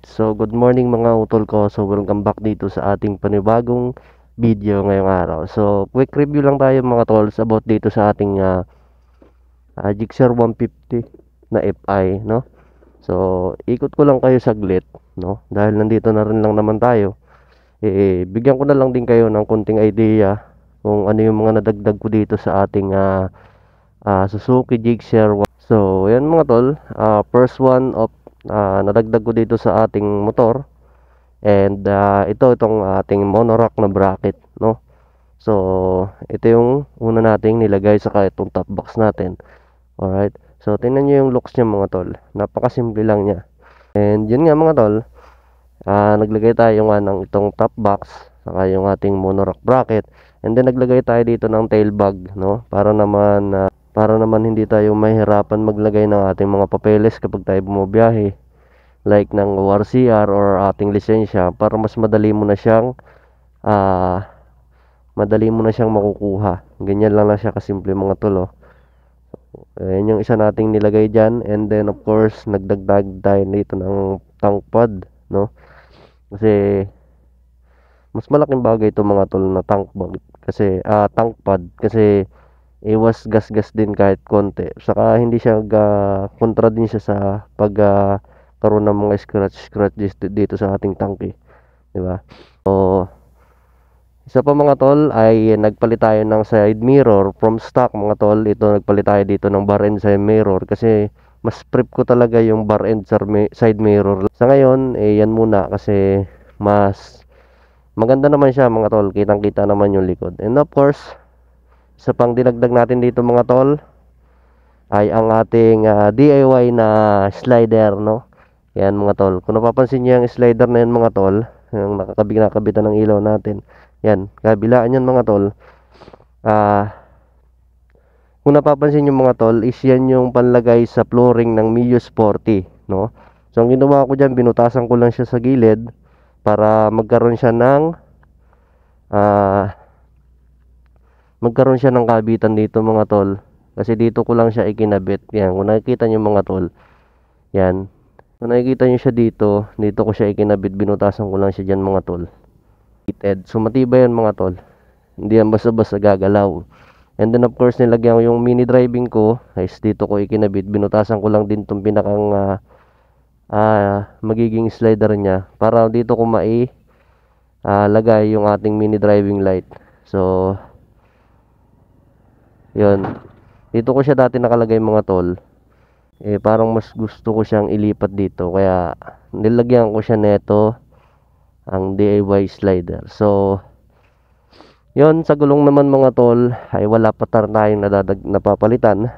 So, good morning mga utol ko. So, welcome back dito sa ating panibagong video ngayong araw. So, quick review lang tayo mga tolls about dito sa ating Gixxer 150 na FI, no? So, ikot ko lang kayo saglit, no? Dahil nandito na rin lang naman tayo. Bigyan ko na lang din kayo ng konting idea kung ano yung mga nadagdag ko dito sa ating Suzuki Gixxer. So, yan mga tol. First one of nadagdag ko dito sa ating motor. And itong ating monorack na bracket, no? So, ito yung una nating nilagay sa itong top box natin. Alright. So, tingnan nyo yung looks niya mga tol. Napakasimple lang niya. And yun nga mga tol, naglagay tayo nga ng itong top box, saka yung ating monorack bracket. And then naglagay tayo dito ng tail bag, no? Para naman hindi tayo mahirapan maglagay ng ating mga papeles kapag tayo bumabiyahe, like ng ORCR or ating lisensya, para mas madali mo na siyang makukuha. Ganyan lang siya kasimple mga tol, oh. Ayan yung isa nating nilagay dyan. And then of course nagdagdag tayo dito ng tank pad, no? Kasi mas malaking bagay ito mga tol na tank pad kasi iwas gas-gas din kahit konti. Saka hindi siya kontra din siya sa pag karoon ng mga scratch dito sa ating tangke, di ba? So, isa pa mga tol ay nagpalit tayo ng side mirror from stock mga tol. Ito, nagpalit tayo dito ng bar end side mirror kasi mas prep ko talaga yung bar end side mirror. Sa ngayon, yan muna kasi mas maganda naman siya mga tol. Kitang-kita naman yung likod. And of course, isa pang dinagdag natin dito mga tol ay ang ating DIY na slider, no? Yan mga tol. Kung napapansin niyo yung slider na yan mga tol, yung nakabitan ng ilaw natin. Yan, kabilaan yan mga tol. Kung napapansin niyo mga tol, is yan yung panlagay sa flooring ng Mio Sporty, no? So ang ginawa ko diyan, binutasan ko lang siya sa gilid para magkaroon siya ng kabitan dito mga tol. Kasi dito ko lang siya ikinabit. Yan, kung nakikita niyo mga tol, yan. Kung nakikita nyo siya dito ko siya ikinabit, binutasan ko lang siya dyan mga tol. So matibay yan mga tol, hindi yan basta-basta gagalaw. And then of course nilagyan ko yung mini driving ko, guys, dito ko ikinabit, binutasan ko lang din itong pinakang magiging slider nya para dito ko lagay yung ating mini driving light. So yun, dito ko siya dati nakalagay mga tol. Parang mas gusto ko siyang ilipat dito, kaya nilagyan ko siya neto ang DIY slider. So yon, sa gulong naman mga tol ay wala pa tayong napapalitan.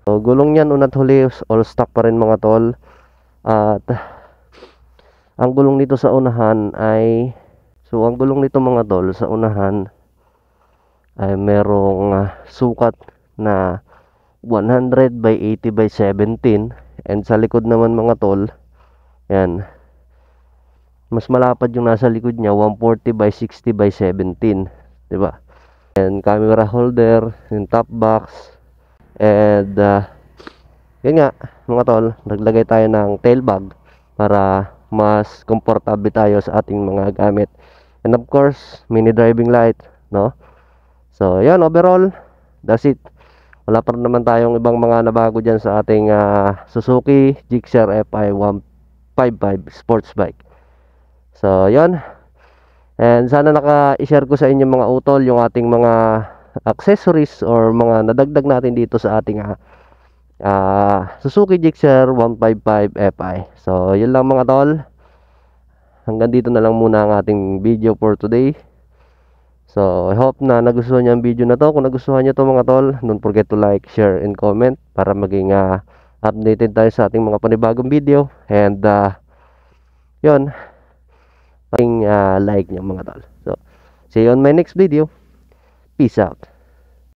So gulong niyan unat huli all stock pa rin mga tol. At ang gulong nito sa unahan ang gulong nito mga tol sa unahan ay merong sukat na 100 by 80 by 17, and sa likod naman mga tol, yan, mas malapad yung nasa likod niya, 140 by 60 by 17, di ba? And camera holder, yung top box, and yan nga mga tol, naglagay tayo ng tail bag para mas komportable tayo sa ating mga gamit. And of course, mini driving light, no? So yan, overall, that's it. Wala pa naman tayong ibang mga nabago dyan sa ating Suzuki Gixxer FI 155 sports bike. So yon, and sana naka-share ko sa inyo mga utol yung ating mga accessories or mga nadagdag natin dito sa ating Suzuki Gixxer 155 FI. So yun lang mga tol, hanggang dito na lang muna ang ating video for today. So, I hope na nagustuhan niyo ang video na to. Kung nagustuhan niyo to mga tol, don't forget to like, share, and comment para maging updated tayo sa ating mga panibagong video. And yun, like niyo mga tol. So, see you on my next video. Peace out.